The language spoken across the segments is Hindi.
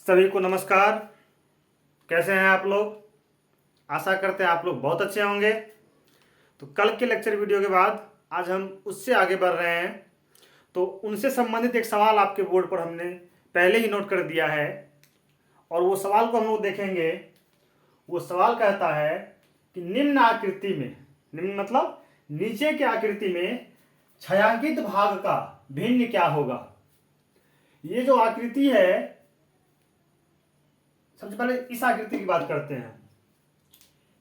सभी को नमस्कार। कैसे हैं आप लोग? आशा करते हैं आप लोग बहुत अच्छे होंगे। तो कल के लेक्चर वीडियो के बाद आज हम उससे आगे बढ़ रहे हैं। तो उनसे संबंधित एक सवाल आपके बोर्ड पर हमने पहले ही नोट कर दिया है और वो सवाल को हम लोग देखेंगे। वो सवाल कहता है कि निम्न आकृति में, निम्न मतलब नीचे की आकृति में छायांकित भाग का भिन्न क्या होगा। ये जो आकृति है, सबसे पहले इस आकृति की बात करते हैं।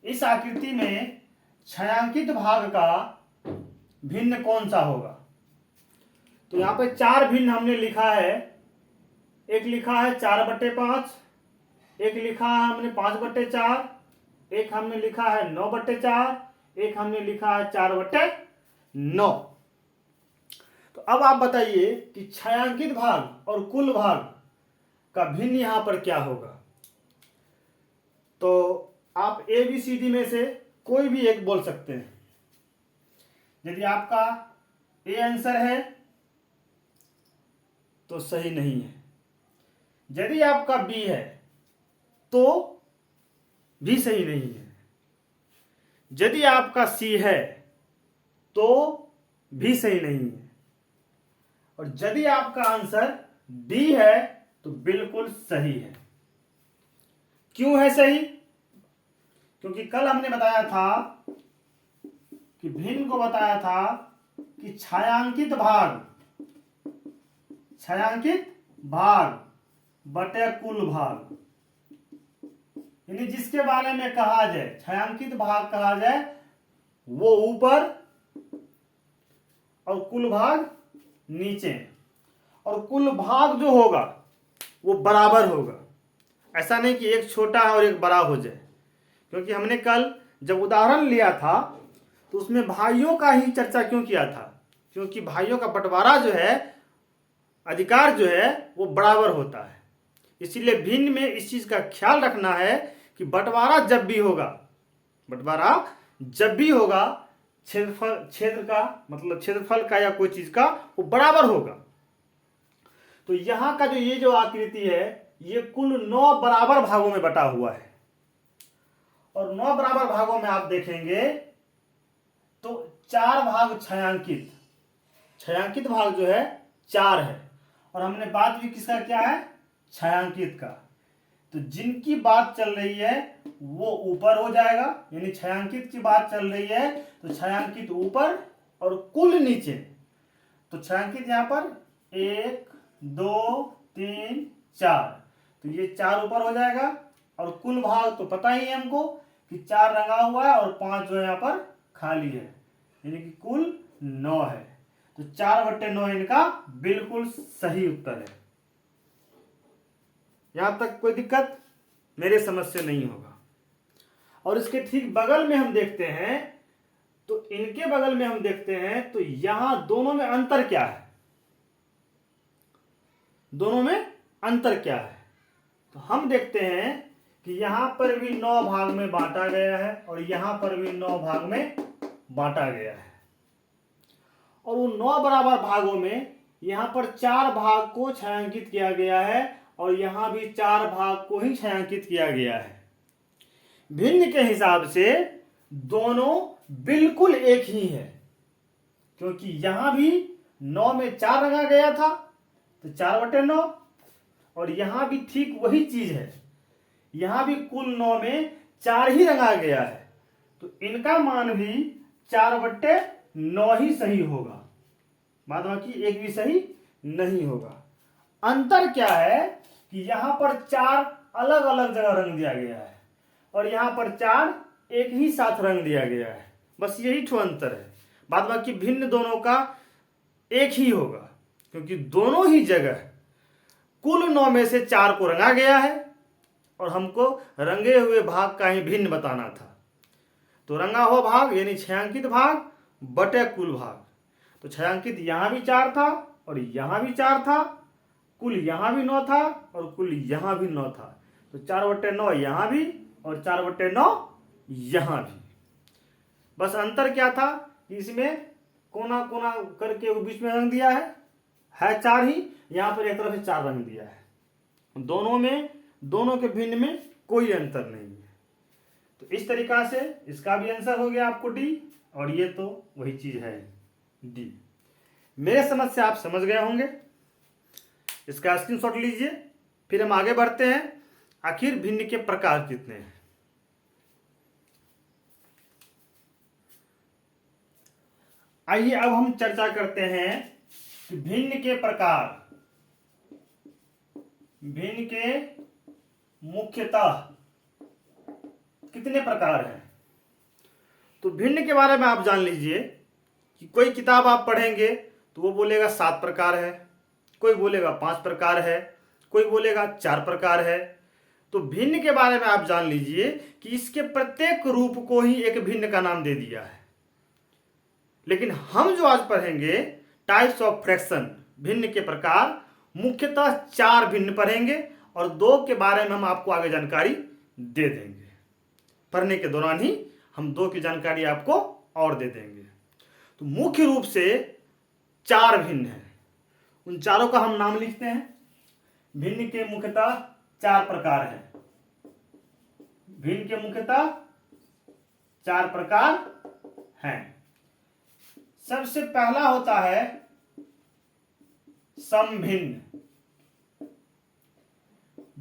इस आकृति में छायांकित भाग का भिन्न कौन सा होगा। तो यहां पे चार भिन्न हमने लिखा है। एक लिखा है 4/5, एक लिखा है हमने 5/4, एक हमने लिखा है 9/4, एक हमने लिखा है 4/9। तो अब आप बताइए कि छायांकित भाग और कुल भाग का भिन्न यहां पर क्या होगा। तो आप ABCD में से कोई भी एक बोल सकते हैं। यदि आपका ए आंसर है तो सही नहीं है, यदि आपका बी है तो भी सही नहीं है, यदि आपका सी है तो भी सही नहीं है, और यदि आपका आंसर डी है तो बिल्कुल सही है। क्यों है सही? क्योंकि कल हमने बताया था कि भिन्न को बताया था कि छायांकित भाग बटे कुल भाग, यानी जिसके बारे में कहा जाए छायांकित भाग कहा जाए वो ऊपर और कुल भाग नीचे, और कुल भाग जो होगा वो बराबर होगा। ऐसा नहीं कि एक छोटा है और एक बड़ा हो जाए, क्योंकि हमने कल जब उदाहरण लिया था तो उसमें भाइयों का ही चर्चा क्यों किया था, क्योंकि भाइयों का बंटवारा जो है, अधिकार जो है वो बराबर होता है। इसीलिए भिन्न में इस चीज का ख्याल रखना है कि बंटवारा जब भी होगा क्षेत्र का मतलब क्षेत्रफल का या कोई चीज का वो बराबर होगा। तो यहां का ये जो आकृति है ये कुल 9 बराबर भागों में बटा हुआ है, और 9 बराबर भागों में आप देखेंगे तो 4 भाग छायांकित भाग जो है 4 है, और हमने बात भी किसका किया है? छायांकित का। तो जिनकी बात चल रही है वो ऊपर हो जाएगा, यानी छायांकित की बात चल रही है तो छायांकित ऊपर और कुल नीचे। तो छायांकित यहां पर 1 2 3 4, तो ये 4 ऊपर हो जाएगा, और कुल भाग तो पता ही है हमको कि 4 रंगा हुआ है और 5 जो यहाँ पर खाली है, यानी कि कुल 9 है। तो 4/9 इनका बिल्कुल सही उत्तर है। यहां तक कोई दिक्कत मेरे समझ से नहीं होगा। और इसके ठीक बगल में हम देखते हैं, तो इनके बगल में हम देखते हैं तो यहां दोनों में अंतर क्या है? दोनों में अंतर क्या है? तो हम देखते हैं कि यहां पर भी 9 भाग में बांटा गया है और यहां पर भी 9 भाग में बांटा गया है, और उन 9 बराबर भागों में यहां पर 4 भाग को छायांकित किया गया है और यहां भी 4 भाग को ही छायांकित किया गया है। भिन्न के हिसाब से दोनों बिल्कुल एक ही है, क्योंकि यहां भी 9 में 4 रंगा गया था तो 4/9, और यहां भी ठीक वही चीज है, यहां भी कुल 9 में 4 ही रंगा गया है, तो इनका मान भी 4/9 ही सही होगा, बाद बाकी एक भी सही नहीं होगा। अंतर क्या है कि यहां पर 4 अलग अलग जगह रंग दिया गया है और यहां पर 4 एक ही साथ रंग दिया गया है, बस यही ठो अंतर है। बाद बाकी भिन्न दोनों का एक ही होगा, क्योंकि दोनों ही जगह कुल 9 में से 4 को रंगा गया है और हमको रंगे हुए भाग का ही भिन्न बताना था। तो रंगा हुआ भाग यानी छायांकित भाग बटे कुल भाग। तो छायांकित यहां भी 4 था और यहां भी 4 था, कुल यहां भी 9 था और कुल यहां भी 9 था, तो 4/9 यहां भी और 4/9 यहां भी। बस अंतर क्या था कि इसमें कोना कोना करके वो बीच में रंग दिया है 4 ही, यहां पर एक तरफ से 4 रंग दिया है। दोनों के भिन्न में कोई अंतर नहीं है। तो इस तरीका से इसका भी आंसर हो गया आपको डी, और ये तो वही चीज है डी। मेरे समझ से आप समझ गए होंगे, इसका स्क्रीनशॉट लीजिए। फिर हम आगे बढ़ते हैं, आखिर भिन्न के प्रकार कितने हैं। आइए अब हम चर्चा करते हैं कि भिन्न के प्रकार, भिन्न के मुख्यतः कितने प्रकार हैं। तो भिन्न के बारे में आप जान लीजिए कि कोई किताब आप पढ़ेंगे तो वो बोलेगा 7 प्रकार है, कोई बोलेगा 5 प्रकार है, कोई बोलेगा 4 प्रकार है। तो भिन्न के बारे में आप जान लीजिए कि इसके प्रत्येक रूप को ही एक भिन्न का नाम दे दिया है। लेकिन हम जो आज पढ़ेंगे टाइप्स ऑफ फ्रैक्शन, भिन्न के प्रकार, मुख्यतः 4 भिन्न पढ़ेंगे और 2 के बारे में हम आपको आगे जानकारी दे देंगे। पढ़ने के दौरान ही हम 2 की जानकारी आपको और दे देंगे। तो मुख्य रूप से 4 भिन्न हैं, उन चारों का हम नाम लिखते हैं। भिन्न के मुख्यतः 4 प्रकार हैं। भिन्न के मुख्यतः 4 प्रकार हैं। सबसे पहला होता है समभिन्न,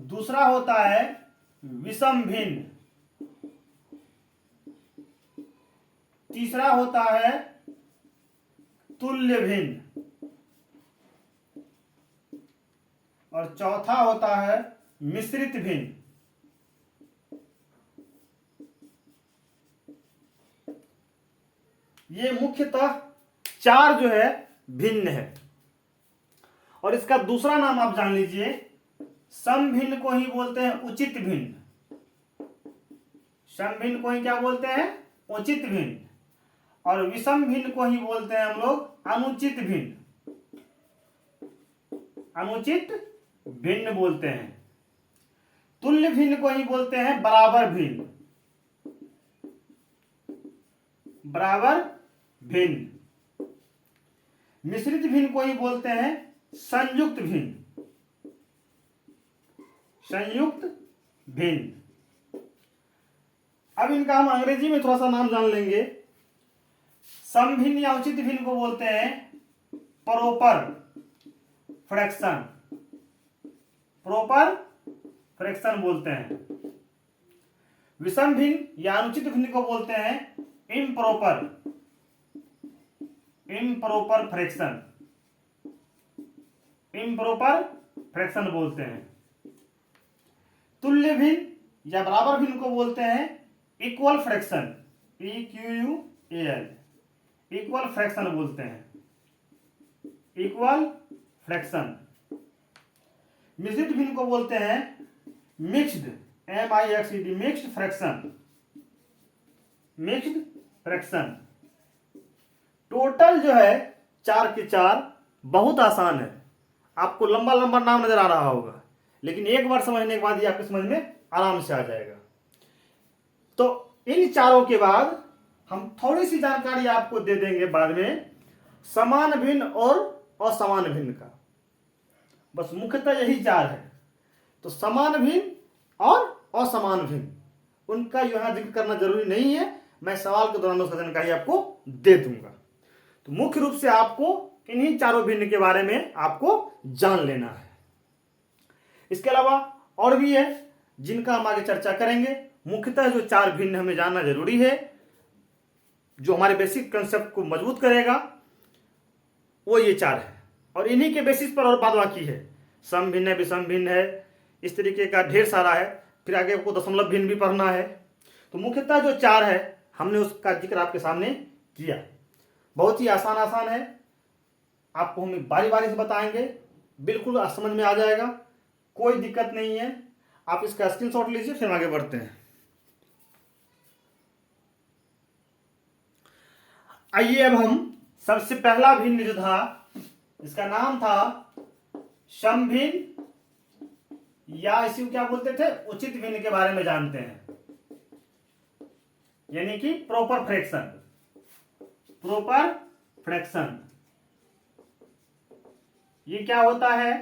दूसरा होता है विषम भिन्न, तीसरा होता है तुल्य भिन्न, और चौथा होता है मिश्रित भिन्न। ये मुख्यतः 4 जो है भिन्न है। और इसका दूसरा नाम आप जान लीजिए, समभिन्न को ही बोलते हैं उचित भिन्न। समभिन्न को ही क्या बोलते हैं? उचित भिन्न। और विषम भिन्न को ही बोलते हैं हम लोग अनुचित भिन्न। अनुचित भिन्न बोलते हैं। तुल्य भिन्न को ही बोलते हैं बराबर भिन्न। बराबर भिन्न। मिश्रित भिन्न को ही बोलते हैं संयुक्त भिन्न। संयुक्त भिन्न। अब इनका हम अंग्रेजी में थोड़ा सा नाम जान लेंगे। समभिन्न या उचित भिन्न को बोलते हैं प्रॉपर फ्रैक्शन। प्रॉपर फ्रैक्शन बोलते हैं। विषम भिन्न या अनुचित भिन्न को बोलते हैं इम्प्रॉपर फ्रैक्शन। इम्प्रॉपर फ्रैक्शन बोलते हैं। तुल्य भिन्न या बराबर भिन्न को बोलते हैं equal fraction. EQUAL, equal fraction बोलते हैं। Equal fraction. मिश्रित भिन्न को बोलते हैं mixed, MIXED, mixed fraction. Mixed fraction. Total जो है 4 के 4 बहुत आसान है। आपको लंबा लंबा नाम नजर आ रहा होगा, लेकिन एक बार समझने के बाद ये आपके समझ में आराम से आ जाएगा। तो इन चारों के बाद हम थोड़ी सी जानकारी आपको दे देंगे बाद में समान भिन्न और असमान भिन्न का। बस मुख्यतः यही 4 है। तो समान भिन्न और असमान भिन्न, उनका यहां जिक्र करना जरूरी नहीं है, मैं सवाल के दौरान उसका जानकारी आपको दे दूंगा। तो मुख्य रूप से आपको इन्हीं चारों भिन्न के बारे में आपको जान लेना है। इसके अलावा और भी है जिनका हम आगे चर्चा करेंगे। मुख्यतः जो 4 भिन्न हमें जानना जरूरी है, जो हमारे बेसिक कंसेप्ट को मजबूत करेगा, वो ये 4 है। और इन्हीं के बेसिस पर और बात बाकी है। सम भिन्न है, विषम भिन्न है, इस तरीके का ढेर सारा है। फिर आगे आपको दशमलव भिन्न भी पढ़ना है। तो मुख्यतः जो 4 है हमने उसका जिक्र आपके सामने किया। बहुत ही आसान है, आपको हम बारी बारी से बताएंगे, बिल्कुल समझ में आ जाएगा, कोई दिक्कत नहीं है। आप इसका स्क्रीनशॉट लीजिए, फिर आगे बढ़ते हैं। आइए अब हम सबसे पहला भिन्न जो था, इसका नाम था समभिन्न या इसी को क्या बोलते थे, उचित भिन्न के बारे में जानते हैं। यानी कि प्रॉपर फ्रैक्शन। प्रॉपर फ्रैक्शन ये क्या होता है?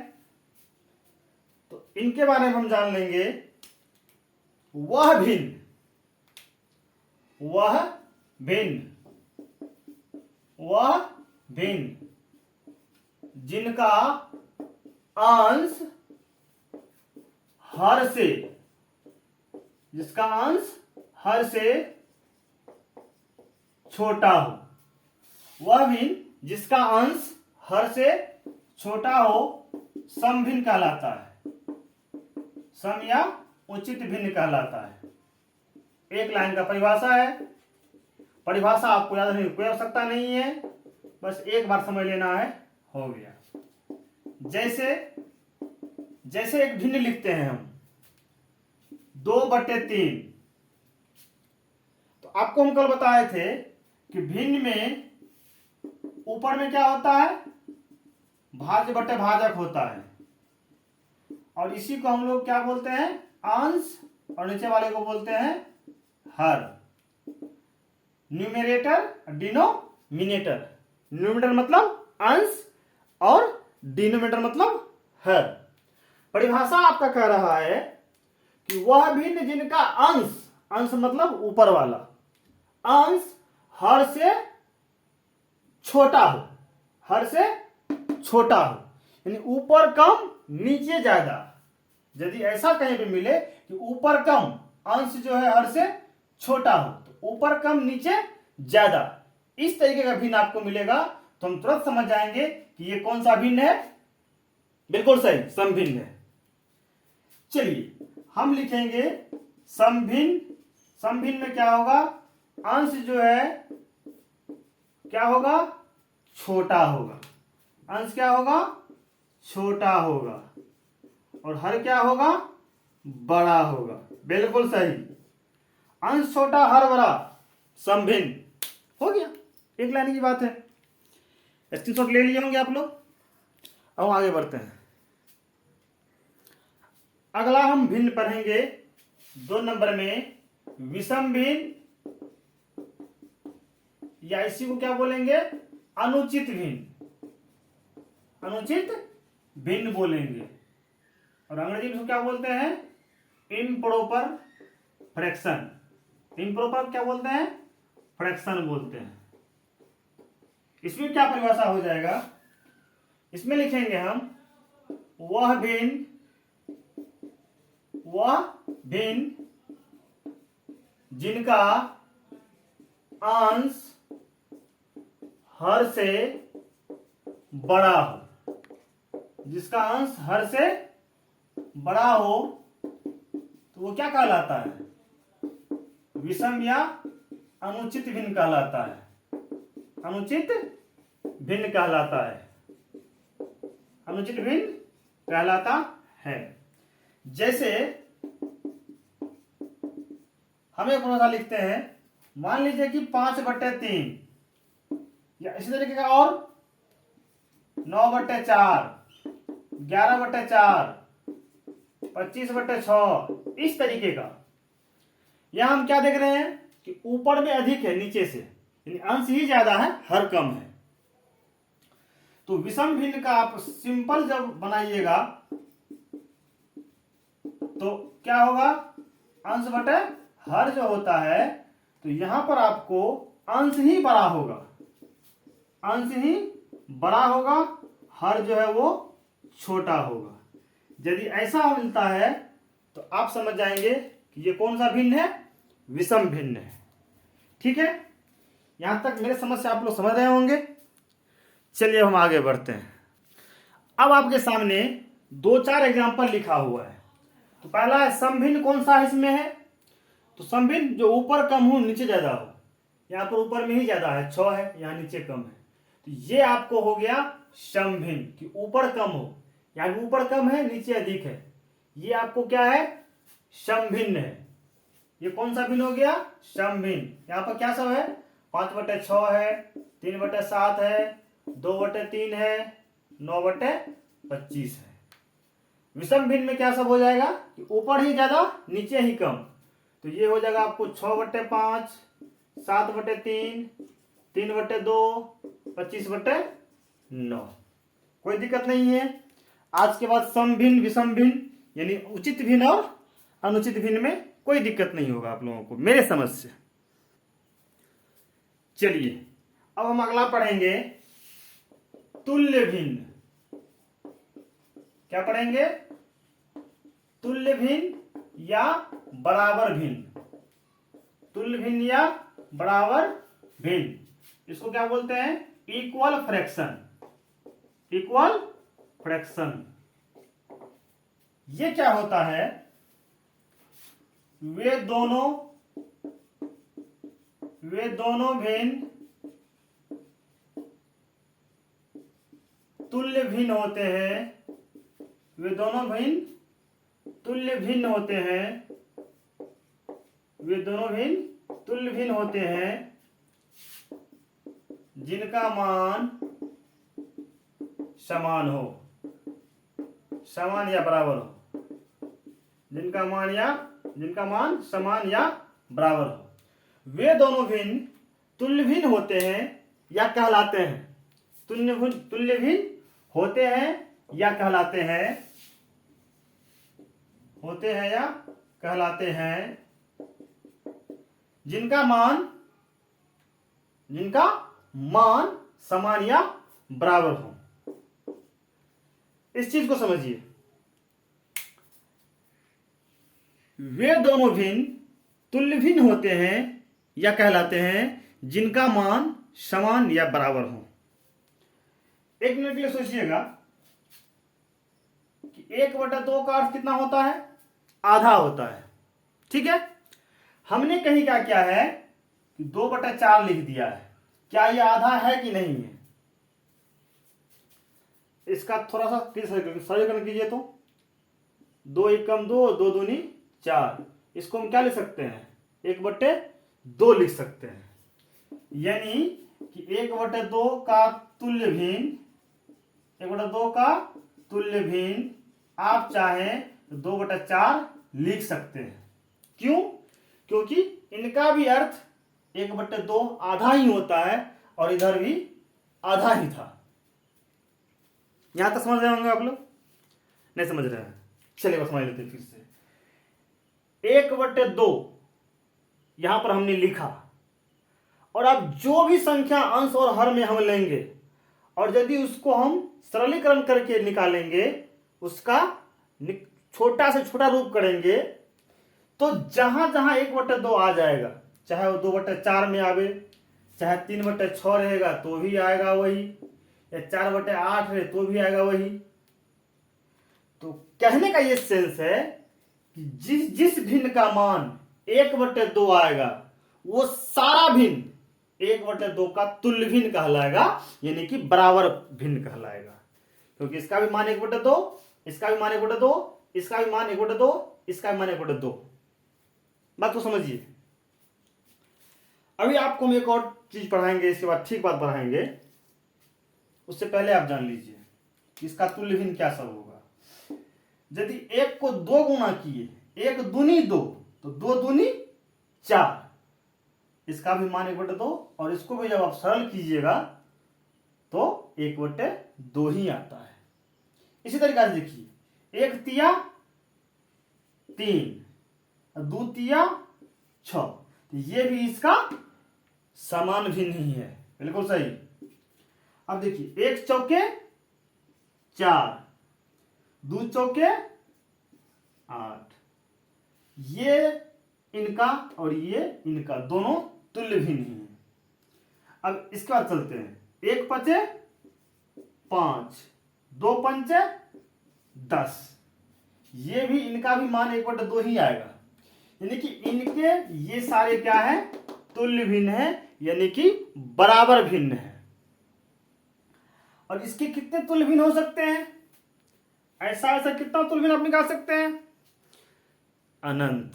तो इनके बारे में हम जान लेंगे। वह भिन्न, वह भिन्न, वह भिन्न जिनका अंश हर से, जिसका अंश हर से छोटा हो, वह भिन्न जिसका अंश हर से छोटा हो समभिन्न कहलाता है, सम या उचित भिन्न कहलाता है। एक लाइन का परिभाषा है, परिभाषा आपको याद रखने की कोई आवश्यकता नहीं है, बस एक बार समझ लेना है, हो गया। जैसे जैसे एक भिन्न लिखते हैं हम 2/3, तो आपको हम कल बताए थे कि भिन्न में ऊपर में क्या होता है, भाज्य बटे भाजक होता है, और इसी को हम लोग क्या बोलते हैं, अंश, और नीचे वाले को बोलते हैं हर। Numerator, denominator. न्यूमेरेटर मतलब अंश और डिनोमिनेटर मतलब हर। परिभाषा आपका कह रहा है कि वह भिन्न जिनका अंश, अंश मतलब ऊपर वाला, अंश हर से छोटा हो, हर से छोटा हो, यानी ऊपर कम नीचे ज्यादा। यदि ऐसा कहीं भी मिले कि ऊपर कम, अंश जो है हर से छोटा हो, तो ऊपर कम नीचे ज्यादा, इस तरीके का भिन्न आपको मिलेगा, तो हम तुरंत समझ जाएंगे कि ये कौन सा भिन्न है, बिल्कुल सही, समभिन्न है। चलिए हम लिखेंगे समभिन्न। समभिन्न में क्या होगा, अंश जो है क्या होगा, छोटा होगा, अंश क्या होगा, छोटा होगा, और हर क्या होगा, बड़ा होगा। बिल्कुल सही, अंश छोटा हर बड़ा, समभिन्न हो गया, एक लाइन की बात है। स्क्रीनशॉट ले लिए होंगे आप लोग। अब आगे बढ़ते हैं। अगला हम भिन्न पढ़ेंगे 2 नंबर में, विषम भिन्न, या इसी को क्या बोलेंगे, अनुचित भिन्न, अनुचित भिन्न बोलेंगे, और अंग्रेजी में इसको क्या बोलते हैं, इम्प्रॉपर फ्रैक्शन। इम्प्रॉपर क्या बोलते हैं, फ्रैक्शन बोलते हैं। इसमें क्या परिभाषा हो जाएगा, इसमें लिखेंगे हम वह भिन्न, वह भिन्न जिनका अंश हर से बड़ा हो, जिसका अंश हर से बड़ा हो, तो वो क्या कहलाता है, विषम या अनुचित भिन्न कहलाता है, अनुचित भिन्न कहलाता है, अनुचित भिन्न कहलाता है। जैसे हम एक परिभाषा लिखते हैं, मान लीजिए कि 5/3, या इसी तरीके का और 9/4, 11/4, 25/6, इस तरीके का। यहां हम क्या देख रहे हैं कि ऊपर में अधिक है नीचे से, यानी अंश ही ज्यादा है, हर कम है। तो विषम भिन्न का आप सिंपल जब बनाइएगा तो क्या होगा, अंश बटे हर जो होता है, तो यहां पर आपको अंश ही बड़ा होगा, अंश ही बड़ा होगा, हर जो है वो छोटा होगा। यदि ऐसा मिलता है तो आप समझ जाएंगे कि ये कौन सा भिन्न है, विषम भिन्न है। ठीक है, यहां तक मेरे समझ से आप लोग समझ रहे होंगे। चलिए हम आगे बढ़ते हैं। अब आपके सामने 2-4 एग्जाम्पल लिखा हुआ है। तो पहला है समभिन्न, कौन सा इसमें है, तो समभिन्न जो ऊपर कम हो नीचे ज्यादा हो। यहाँ पर ऊपर में ही ज्यादा है, 6 है, यहाँ नीचे कम है, तो ये आपको हो गया समभिन्न, कि ऊपर कम हो, यहाँ ऊपर कम है नीचे अधिक है, ये आपको क्या है, समभिन्न है। ये कौन सा भिन्न हो गया, समभिन्न। यहाँ पर क्या सब है, 5/6 है, 3/7 है, 2/3 है, 9/25 है। विषम भिन्न में क्या सब हो जाएगा कि ऊपर ही ज्यादा नीचे ही कम, तो ये हो जाएगा आपको 6/5, 7/3, 3/2, 25/9। कोई दिक्कत नहीं है। आज के बाद समभिन्न विषम भिन्न यानी उचित भिन्न और अनुचित भिन्न में कोई दिक्कत नहीं होगा आप लोगों को मेरे समझ से। चलिए अब हम अगला पढ़ेंगे तुल्य भिन्न। क्या पढ़ेंगे? तुल्य भिन्न या बराबर भिन्न। तुल्य भिन्न या बराबर भिन्न, इसको क्या बोलते हैं? Equal fraction. इक्वल फ्रैक्शन ये क्या होता है? वे दोनों भिन्न तुल्य भिन्न होते हैं। वे दोनों भिन्न तुल्य भिन्न होते हैं। वे दोनों भिन्न तुल्य भिन्न होते हैं जिनका मान समान हो, समान या बराबर हो। जिनका मान समान या बराबर हो। वे दोनों भिन्न तुल्य भिन्न होते हैं या कहलाते हैं। तुल्य भिन्न होते हैं या कहलाते हैं। होते हैं या कहलाते हैं जिनका मान समान या बराबर हो। इस चीज को समझिए। वे दोनों भिन्न तुल्य भिन्न होते हैं या कहलाते हैं जिनका मान समान या बराबर हो। एक मिनट के लिए सोचिएगा कि 1/2 का अर्थ कितना होता है? आधा होता है। ठीक है, हमने कहीं क्या किया है कि 2/4 लिख दिया है। क्या यह आधा है कि नहीं है? इसका थोड़ा सा सरलीकरण कीजिए तो 2 एकम 2, 2 दूनी 4। इसको हम क्या लिख सकते हैं? 1/2 लिख सकते हैं। यानी कि 1/2 का तुल्य भिन्न, 1/2 का तुल्य भिन्न आप चाहें तो 2/4 लिख सकते हैं। क्यों? क्योंकि इनका भी अर्थ 1/2 आधा ही होता है और इधर भी आधा ही था। यहां तक समझ रहे होंगे आप लोग? नहीं समझ रहे हैं? चलिए बस समझ लेते हैं फिर से। 1/2 यहां पर हमने लिखा और अब जो भी संख्या अंश और हर में हम लेंगे और यदि उसको हम सरलीकरण करके निकालेंगे, उसका छोटा से छोटा रूप करेंगे, तो जहां जहां 1/2 आ जाएगा, चाहे वो 2/4 में आवे, चाहे 3/6 रहेगा तो भी आएगा वही, या 4/8 रहे तो भी आएगा वही। तो कहने का ये सेंस है कि जिस भिन्न का मान 1/2 आएगा वो सारा भिन्न 1/2 का तुल्य भिन्न कहलाएगा, यानी कि बराबर भिन्न कहलाएगा। क्योंकि इसका भी मान 1/2, इसका भी मान 1/2, इसका भी मान 1/2, इसका भी मान 1/2। बात को समझिए। अभी आपको हम एक और चीज पढ़ाएंगे, इसके बाद ठीक बात पढ़ाएंगे। उससे पहले आप जान लीजिए कि इसका तुल्य भिन्न क्या सब होगा। यदि 1 को 2 गुना किए, 1 दूनी 2, तो 2 दूनी 4, इसका भी मान 1/2 और इसको भी जब आप सरल कीजिएगा तो 1/2 ही आता है। इसी तरीके से देखिए, 1 तिया 3, 2 तिया 6, तो ये भी इसका समान भिन्न ही है। बिल्कुल सही। अब देखिए, 1 चौके 4, 2 चौके 8, ये इनका और ये इनका दोनों तुल्य भिन्न ही है। अब इसके बाद चलते हैं। 1 5 5, 2 5 10, ये भी इनका भी मान 1/2 ही आएगा। यानी कि इनके ये सारे क्या है? तुल्य भिन्न है, यानी कि बराबर भिन्न है। और इसके कितने तुल्य भिन्न हो सकते हैं? ऐसा कितना तुल्य भिन्न आप निकाल सकते हैं? अनंत।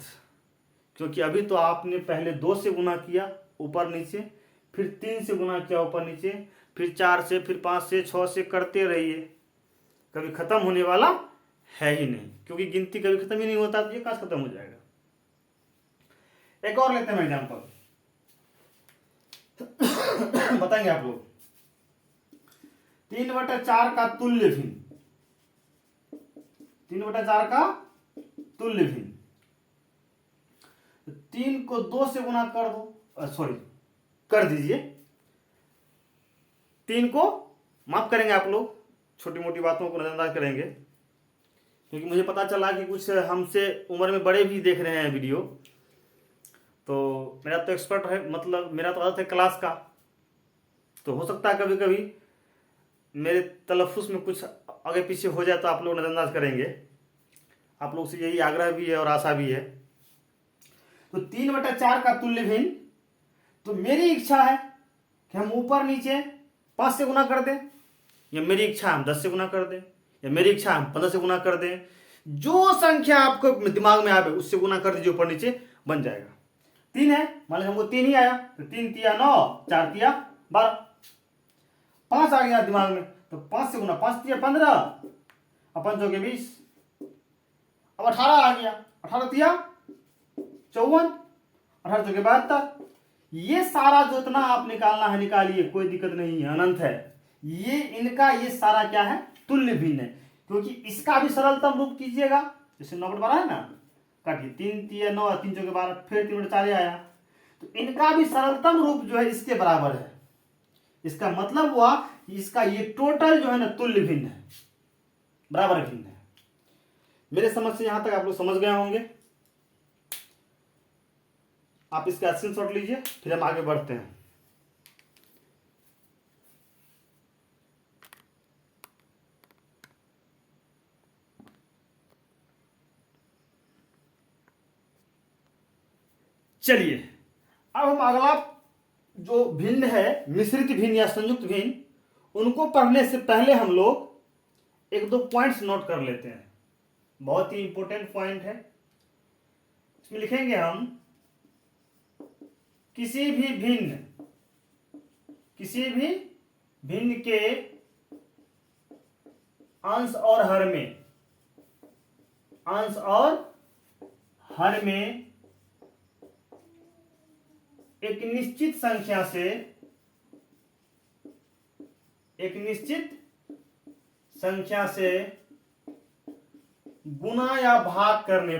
क्योंकि अभी तो आपने पहले 2 से गुना किया ऊपर नीचे, फिर 3 से गुना किया ऊपर नीचे, फिर 4 से, फिर 5 से, 6 से करते रहिए। कभी खत्म होने वाला है ही नहीं, क्योंकि गिनती कभी खत्म ही नहीं होता, तो ये कहाँ खत्म हो जाएगा। एक और लेते हैं एग्जाम्पल, बताएंगे आप लोग। 3/4 का तुल्य भिन्न, 3/4 का तुल्य भिन्न। 3 को 2 से गुना कर दो, सॉरी कर दीजिए। 3 को माफ करेंगे आप लोग, छोटी मोटी बातों को नजरअंदाज करेंगे, क्योंकि मुझे पता चला कि कुछ हमसे उम्र में बड़े भी देख रहे हैं वीडियो। तो मेरा तो एक्सपर्ट है, मतलब मेरा तो आदत है क्लास का, तो हो सकता है कभी कभी मेरे तलफ़ुज़ में कुछ आगे पीछे हो जाए तो आप लोग नजरअंदाज करेंगे। आप लोग से यही आग्रह भी है और आशा भी है। तो 3/4 का तुल्य भिन्न, तो मेरी इच्छा है कि हम ऊपर नीचे 5 से गुना कर दें, या मेरी इच्छा हम 10 से गुना कर दें, या मेरी इच्छा हम 15 से गुना कर दें। जो संख्या आपको दिमाग में आवे उससे गुना कर दीजिए, ऊपर नीचे बन जाएगा। 3 है, मान लीजिए हमको 3 ही आया, तो 3 तिया 9, 4 तिया 12, 5 आ गया दिमाग में, तो 5 से गुना, 5 तिया 15, अपन जो के 20, अब 18 आ गया, 18 तिया 54, 18 जो के 72। ये सारा जो इतना आप निकालना है निकालिए, कोई दिक्कत नहीं है, अनंत है। ये इनका ये सारा क्या है, तुल्य भिन्न है। क्योंकि इसका भी सरलतम रूप कीजिएगा, जैसे 9/12 है ना, काटिए, 3 तिया 9, 3 चौके 12, फिर 3/4 आया, तो इनका भी सरलतम रूप जो है इसके बराबर है। इसका मतलब हुआ कि इसका ये टोटल जो है ना तुल्य भिन्न है, बराबर भिन्न है। मेरे समझ से यहां तक आप लोग समझ गए होंगे। आप इसका स्क्रीनशॉट लीजिए, फिर हम आगे बढ़ते हैं। चलिए अब हम अगला जो भिन्न है, मिश्रित भिन्न या संयुक्त भिन्न, उनको पढ़ने से पहले हम लोग 1-2 पॉइंट्स नोट कर लेते हैं। बहुत ही इंपॉर्टेंट पॉइंट है। इसमें लिखेंगे हम, किसी भी भिन्न के अंश और हर में एक निश्चित संख्या से गुना या भाग करने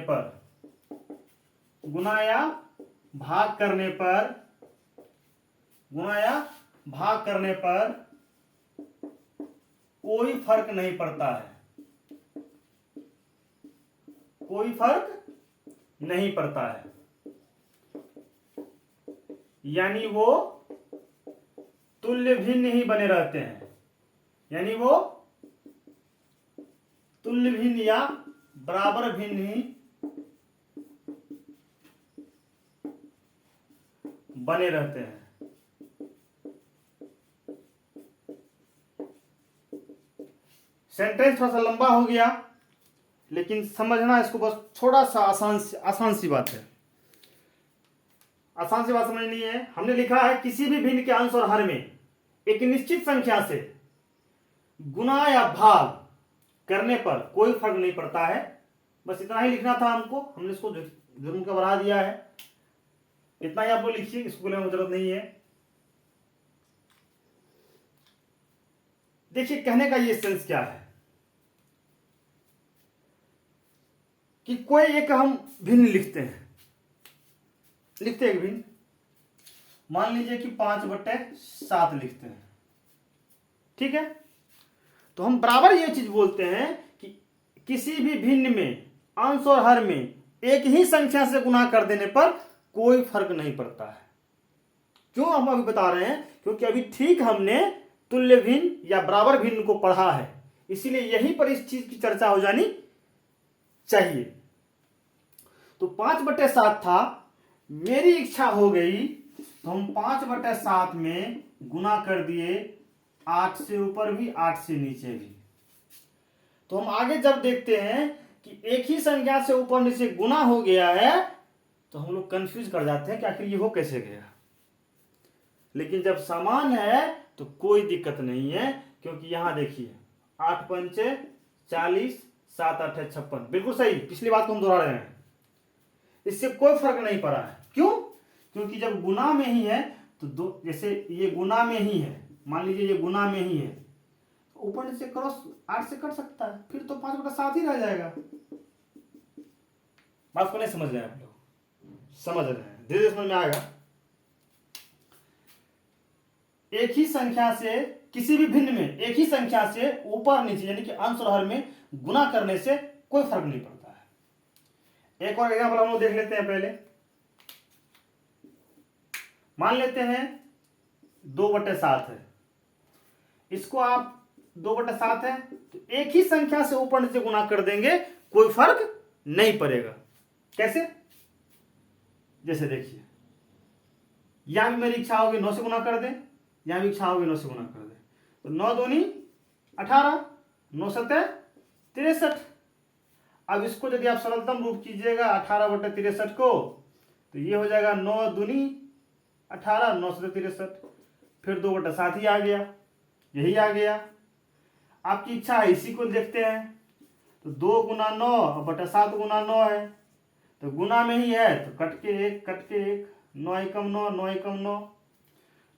पर कोई फर्क नहीं पड़ता है, यानी वो तुल्य भिन्न ही बने रहते हैं, या बराबर भिन्न ही बने रहते हैं। सेंटेंस थोड़ा सा लंबा हो गया, लेकिन समझना इसको बस थोड़ा सा आसान सी बात है, आसान सी बात समझनी है। हमने लिखा है किसी भी भिन्न के अंश और हर में एक निश्चित संख्या से गुना या भाग करने पर कोई फर्क नहीं पड़ता है। बस इतना ही लिखना था हमको, हमने इसको जुर्म का बढ़ा दिया है। इतना ही आप लोग लिखिए, इसको लेने की जरूरत नहीं है। देखिए कहने का ये सेंस क्या है कि कोई एक हम भिन्न लिखते हैं एक भिन्न, मान लीजिए कि 5/7 लिखते हैं, ठीक है। तो हम बराबर ये चीज बोलते हैं कि किसी भी भिन्न में अंश और हर में एक ही संख्या से गुना कर देने पर कोई फर्क नहीं पड़ता है। क्यों हम अभी बता रहे हैं, क्योंकि अभी ठीक हमने तुल्य भिन्न या बराबर भिन्न को पढ़ा है, इसीलिए यहीं पर इस चीज की चर्चा हो जानी चाहिए। तो 5/7 था, मेरी इच्छा हो गई तो हम 5/7 में गुना कर दिए, 8 से ऊपर भी 8 से नीचे भी। तो हम आगे जब देखते हैं कि एक ही संख्या से ऊपर नीचे गुना हो गया है तो हम लोग कंफ्यूज कर जाते हैं कि आखिर ये हो कैसे गया। लेकिन जब समान है तो कोई दिक्कत नहीं है, क्योंकि यहां देखिए 8 पंचे 40, 7 8 56, बिल्कुल सही। पिछली बात को हम दोहरा रहे हैं, इससे कोई फर्क नहीं पड़ा है। क्यों? क्योंकि जब गुना में ही है तो दो, जैसे ये गुना में ही है, मान लीजिए ये गुना में ही है, ऊपर से करो 8 से कट सकता है, फिर तो 5/7 ही रह जाएगा। बात को नहीं समझ रहे हैं आप लोग? समझ रहे हैं, धीरे धीरे समझ में आएगा। एक ही संख्या से, किसी भी भिन्न में एक ही संख्या से ऊपर नीचे यानी कि अंश और हर में गुना करने से कोई फर्क नहीं पड़ता है। एक और एग्जाम्पल हम लोग देख लेते हैं पहले। मान लेते हैं 2/7 है, इसको आप 2/7 है तो एक ही संख्या से ऊपर नीचे गुना कर देंगे, कोई फर्क नहीं पड़ेगा। कैसे? जैसे देखिए, यहां भी मेरी इच्छा होगी 9 से गुना कर दें, यहां भी इच्छा होगी 9 से गुना कर दें, तो 9 दूनी 18, 9 सत्ते 63। अब इसको यदि आप सरलतम रूप कीजिएगा 18/63 को, तो ये हो जाएगा 9 दूनी 18, 9 सत्ते 63, फिर 2/7 ही आ गया, यही आ गया। आपकी इच्छा है इसी को देखते हैं, तो 2 गुना 9 7 गुना 9 है, तो गुना में ही है तो कट के 1, 9 एकम 9, 9 एकम 9,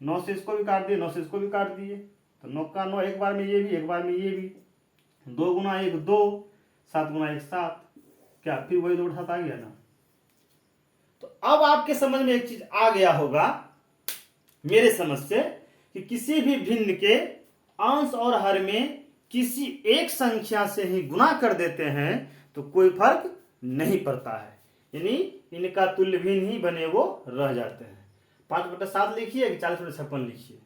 9 से इसको भी काट दिए, 9 से इसको भी काट दिए, तो 9 का 9 एक बार में ये भी, एक बार में ये भी, 2 गुना 1 2, 7 गुना 1 7, क्या फिर वही 2/7 आ गया ना। तो अब आपके समझ में एक चीज आ गया होगा मेरे समझ से, कि किसी भी भिन्न के अंश और हर में किसी एक संख्या से ही गुना कर देते हैं तो कोई फर्क नहीं पड़ता है, यानी इनका तुल्य भिन्न ही बने वो रह जाते हैं। 5/7 लिखिए कि 40/56 लिखिए,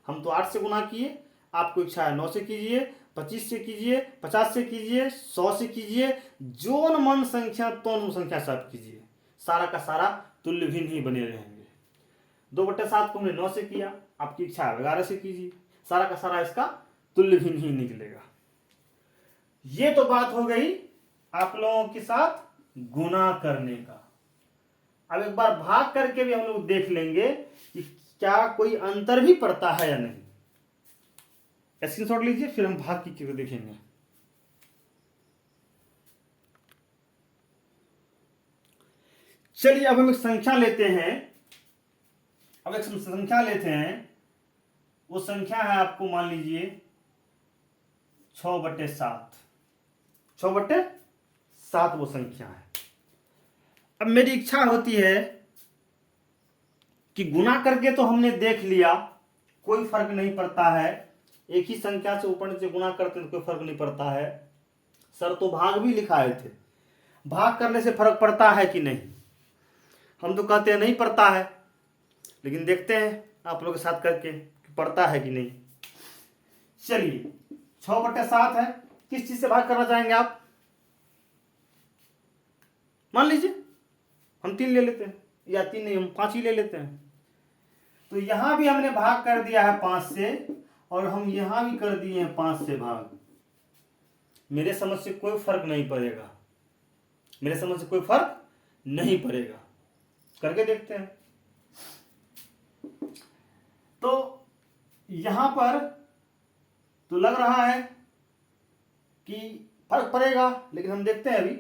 हम तो 8 से गुना किए, आपको इच्छा है 9 से कीजिए, 25 से कीजिए, 50 से कीजिए, 100 से कीजिए, जो मन संख्या तो संख्या से आप कीजिए, सारा का सारा तुल्य भिन्न ही बने रहेंगे। 2/7 को हमने 9 से किया, आपकी इच्छा है 11 से कीजिए, सारा का सारा इसका तुल्य भिन्न ही निकलेगा। ये तो बात हो गई आप लोगों के साथ गुना करने का। अब एक बार भाग करके भी हम लोग देख लेंगे कि क्या कोई अंतर भी पड़ता है या नहीं। स्क्रीनशॉट लीजिए, फिर हम भाग की चीजें देखेंगे। चलिए अब हम एक संख्या लेते हैं, वो संख्या है आपको मान लीजिए 6/7, 6/7 वो संख्या है। अब मेरी इच्छा होती है कि गुना करके तो हमने देख लिया, कोई फर्क नहीं पड़ता है, एक ही संख्या से ऊपर नीचे गुना करते तो कोई फर्क नहीं पड़ता है। सर तो भाग भी लिखाए थे, भाग करने से फर्क पड़ता है कि नहीं? हम तो कहते हैं नहीं पड़ता है, लेकिन देखते हैं आप लोगों के साथ करके कि पड़ता है कि नहीं। चलिए 6/7 है, किस चीज से भाग करना चाहेंगे आप? मान लीजिए हम 3 ले लेते हैं, या 3 नहीं हम 5 ही ले लेते हैं। तो यहां भी हमने भाग कर दिया है 5 से, और हम यहां भी कर दिए हैं 5 से भाग। मेरे समझ से कोई फर्क नहीं पड़ेगा, मेरे समझ से कोई फर्क नहीं पड़ेगा, करके देखते हैं। तो यहां पर तो लग रहा है कि फर्क पड़ेगा, लेकिन हम देखते हैं। अभी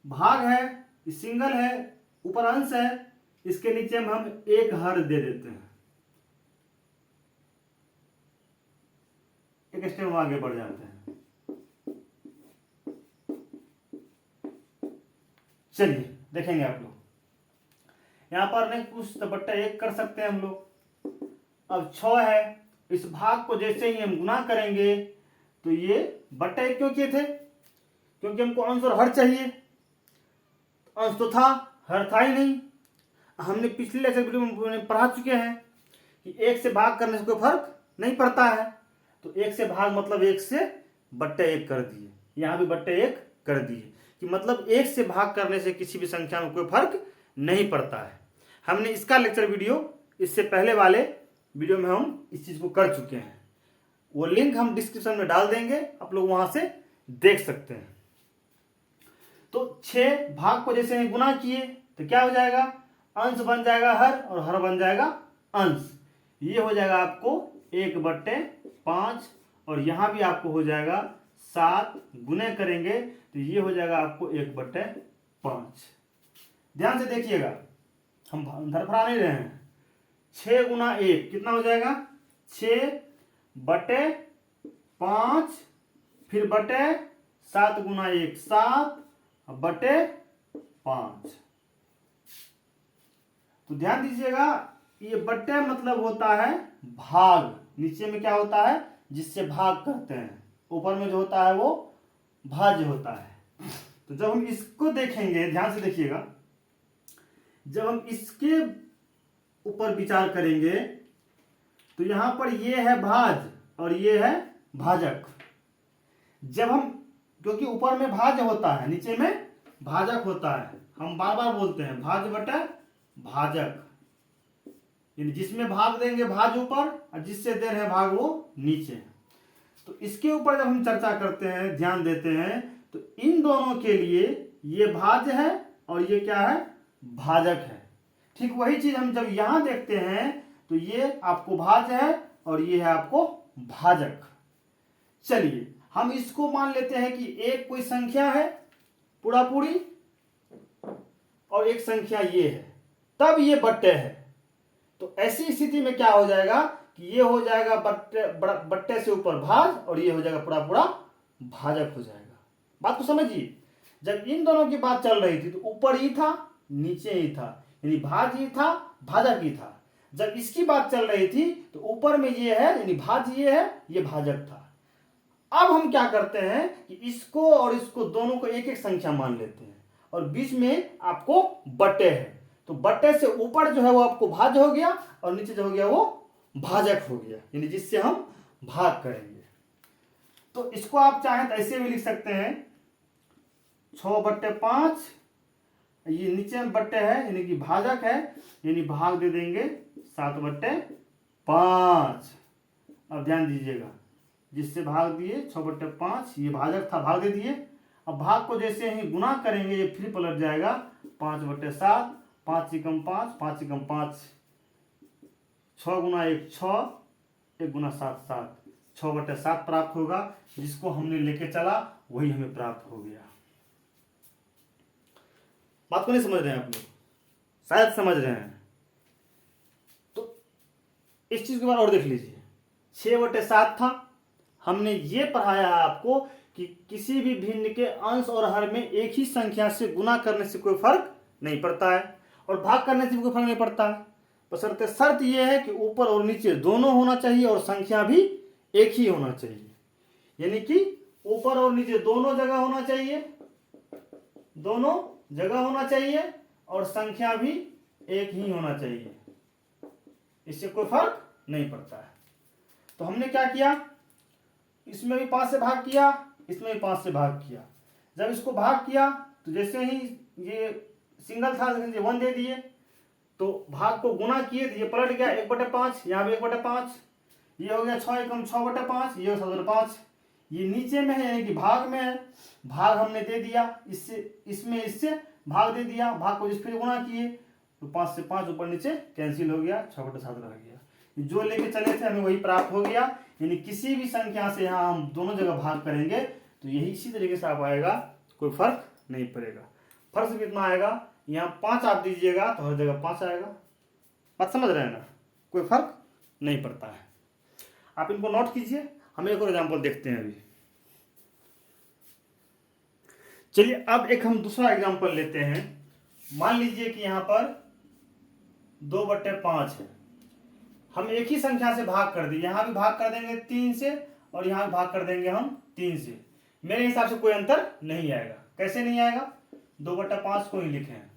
भाग है, सिंगल है, ऊपर अंश है, इसके नीचे हम एक हर दे देते हैं, एक स्टेप आगे बढ़ जाते हैं। चलिए देखेंगे आप लोग, यहां पर नहीं कुछ तो 1 कर सकते हैं हम लोग। अब 6 है, इस भाग को जैसे ही हम गुना करेंगे तो ये 1 क्यों किए थे? क्योंकि हमको अंश और हर चाहिए, अंश तो था, हर था ही नहीं। हमने पिछले लेक्चर वीडियो में पढ़ा चुके हैं कि 1 से भाग करने से कोई फर्क नहीं पड़ता है, तो 1 से भाग मतलब 1 से 1 कर दिए, यहां भी 1 कर दिए, कि मतलब 1 से भाग करने से किसी भी संख्या में कोई फर्क नहीं पड़ता है। हमने इसका लेक्चर वीडियो इससे पहले वाले वीडियो में हम इस चीज को कर चुके हैं, वो लिंक हम डिस्क्रिप्शन में डाल देंगे, आप लोग वहां से देख सकते हैं। तो 6 भाग को जैसे गुना किए तो क्या हो जाएगा? अंश बन जाएगा हर, और हर बन जाएगा अंश। ये हो जाएगा आपको 1/5, और यहां भी आपको हो जाएगा 7, गुने करेंगे तो ये हो जाएगा आपको 1/5। ध्यान से देखिएगा, हम धरफड़ा नहीं रहे हैं। 6 गुना 1 कितना हो जाएगा? 6/5, फिर 7 गुना 1 7/5, 5। तो ध्यान दीजिएगा, ये बट्टे मतलब होता है भाग, नीचे में क्या होता है जिससे भाग करते हैं, ऊपर में जो होता है वो भाज्य होता है। तो जब हम इसको देखेंगे, ध्यान से देखिएगा, जब हम इसके ऊपर विचार करेंगे तो यहां पर ये है भाज और ये है भाजक। जब हम, क्योंकि ऊपर में भाज होता है, नीचे में भाजक होता है, हम बार बार बोलते हैं भाज बटा भाजक, यानी जिसमें भाग देंगे भाज ऊपर और जिससे दे रहे हैं भाग वो नीचे। तो इसके ऊपर जब हम चर्चा करते हैं, ध्यान देते हैं, तो इन दोनों के लिए ये भाज है और ये क्या है भाजक है। ठीक वही चीज हम जब यहां देखते हैं तो ये आपको भाज है और ये है आपको भाजक। चलिए हम इसको मान लेते हैं कि एक कोई संख्या है पूरा पूरी और एक संख्या ये है, तब ये बट्टे है। तो ऐसी स्थिति में क्या हो जाएगा कि ये हो जाएगा बट्टे से ऊपर भाज और ये हो जाएगा पूरा पूरा भाजक हो जाएगा। बात को समझिए, जब इन दोनों की बात चल रही थी तो ऊपर ही था नीचे ही था, यानी भाज ही था भाजक ही था। जब इसकी बात चल रही थी तो ऊपर में ये है यानी भाज ये है, ये भाजक था। अब हम क्या करते हैं कि इसको और इसको दोनों को एक एक संख्या मान लेते हैं और बीच में आपको बट्टे है, तो बट्टे से ऊपर जो है वो आपको भाज हो गया और नीचे जो हो गया वो भाजक हो गया, यानी जिससे हम भाग करेंगे। तो इसको आप चाहें तो ऐसे भी लिख सकते हैं 6/5, ये नीचे में बट्टे है यानी कि भाजक है, यानी भाग दे देंगे 7/5। अब ध्यान दीजिएगा, जिससे भाग दिए 6/5, ये भाजक था भाग दे दिए। अब भाग को जैसे ही गुना करेंगे ये फिर पलट जाएगा 5/7, 5 × 5, 5 × 5, 6 × 1 6, 1 × 7 7, 6/7 प्राप्त होगा। जिसको हमने लेके चला वही हमें प्राप्त हो गया। बात को नहीं समझ रहे हैं आप लोग? शायद समझ रहे हैं। तो इस चीज के बाद और देख लीजिए, 6/7 था, हमने ये पढ़ाया है आपको कि किसी भी भिन्न के अंश और हर में एक ही संख्या से गुना करने से कोई फर्क नहीं पड़ता है और भाग करने से भी कोई फर्क नहीं पड़ता है, बशर्ते शर्त यह है कि ऊपर और नीचे दोनों होना चाहिए और संख्या भी एक ही होना चाहिए, यानी कि ऊपर और नीचे दोनों जगह होना चाहिए, दोनों जगह होना चाहिए और संख्या भी एक ही होना चाहिए, इससे कोई फर्क नहीं पड़ता है। तो हमने क्या किया, इसमें भी 5 से भाग किया, इसमें भी 5 से भाग किया। जब इसको भाग किया तो जैसे ही ये सिंगल था 1 दे दिए, तो भाग को गुना किए तो ये पलट गया 1/5, यहाँ भी 1/5, ये हो गया 6 × 6/5, ये 7/5। ये नीचे में है यानी कि भाग में है, भाग हमने दे दिया, इससे इसमें इससे भाग दे दिया, भाग को जिस फिर गुना किए तो 5 से 5 ऊपर नीचे कैंसिल हो गया, 6/7 रह गया। जो लेके चले थे हमें वही प्राप्त हो गया, यानी किसी भी संख्या से यहाँ हम दोनों जगह भाग करेंगे तो यही इसी तरीके से आप आएगा, कोई फर्क नहीं पड़ेगा। फर्क कितना आएगा, यहाँ 5 आप दीजिएगा तो हर जगह 5 आएगा। बात समझ रहे हैं ना, कोई फर्क नहीं पड़ता है। आप इनको नोट कीजिए, हम एक और एग्जाम्पल देखते हैं अभी। चलिए अब एक हम दूसरा एग्जाम्पल लेते हैं। मान लीजिए कि यहाँ पर 2/5 है, हम एक ही संख्या से भाग कर दिए, यहां भी भाग कर देंगे 3 से और यहां भी भाग कर देंगे हम 3 से, मेरे हिसाब से कोई अंतर नहीं आएगा। कैसे नहीं आएगा, 2/5 को ही लिखे हैं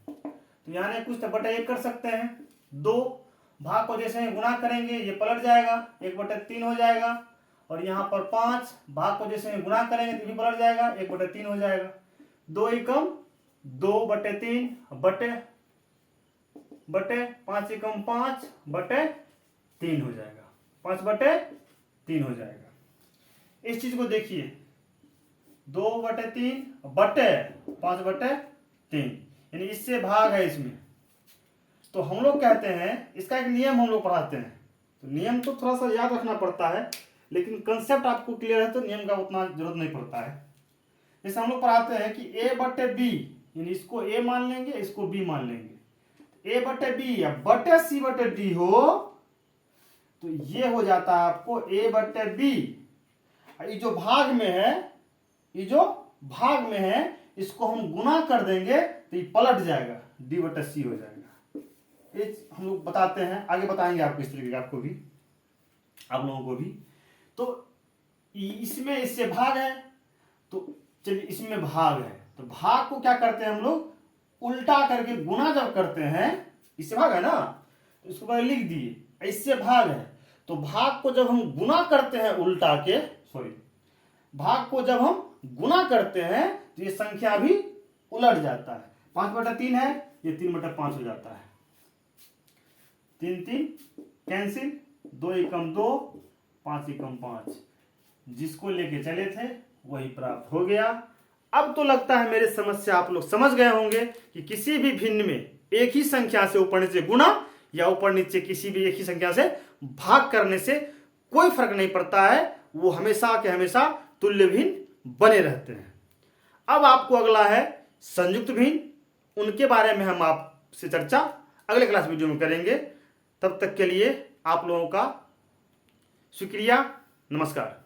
तो यहाँ नहीं कुछ तो 1/1 कर सकते हैं। 2 भाग को जैसे ही गुना करेंगे ये पलट जाएगा 1/3 हो जाएगा, और यहाँ पर 5 भाग को जैसे ही गुना करेंगे तो भी पलट जाएगा 1/3 हो जाएगा। 2 एकम 2/3 बटे 5 एकम 5/3 हो जाएगा, 5/3 हो जाएगा। इस चीज को देखिए, 2/3 बटे 5/3, यानी इससे भाग है इसमें। तो हम लोग कहते हैं, इसका एक नियम हम लोग पढ़ाते हैं, तो नियम तो थोड़ा सा याद रखना पड़ता है, लेकिन कंसेप्ट आपको क्लियर है तो नियम का उतना जरूरत नहीं पड़ता है। जैसे हम लोग पढ़ाते हैं कि A/B, यानी इसको A मान लेंगे, इसको B मान लेंगे। A/B या बटे C/D हो तो ये हो जाता है आपको A/B। ये जो भाग में है, ये जो भाग में है इसको हम गुना कर देंगे तो ये पलट जाएगा, d/c हो जाएगा। ये हम लोग बताते हैं, आगे बताएंगे आपको इस तरीके का, आपको भी, आप लोगों को भी। तो इसमें इससे भाग है, तो चलिए इसमें भाग है, तो भाग को क्या करते हैं हम लोग, उल्टा करके गुना जब करते हैं, इससे भाग है ना, तो इसको पहले लिख दिए, इससे भाग है, तो भाग को जब हम गुना करते हैं उल्टा के, भाग को जब हम गुना करते हैं तो ये संख्या भी उलट जाता है। 5/3 है, ये 3/5 हो जाता है। 3 3 कैंसिल, 2 एकम 2, 5 एकम 5, जिसको लेके चले थे वही प्राप्त हो गया। अब तो लगता है मेरे समस्या आप लोग समझ गए होंगे कि किसी भी भिन्न में एक ही संख्या से ऊपर नीचे गुणा या ऊपर नीचे किसी भी एक ही संख्या से भाग करने से कोई फर्क नहीं पड़ता है, वो हमेशा के हमेशा तुल्य भिन्न बने रहते हैं। अब आपको अगला है संयुक्त भिन्न, उनके बारे में हम आपसे चर्चा अगले क्लास वीडियो में करेंगे। तब तक के लिए आप लोगों का शुक्रिया, नमस्कार।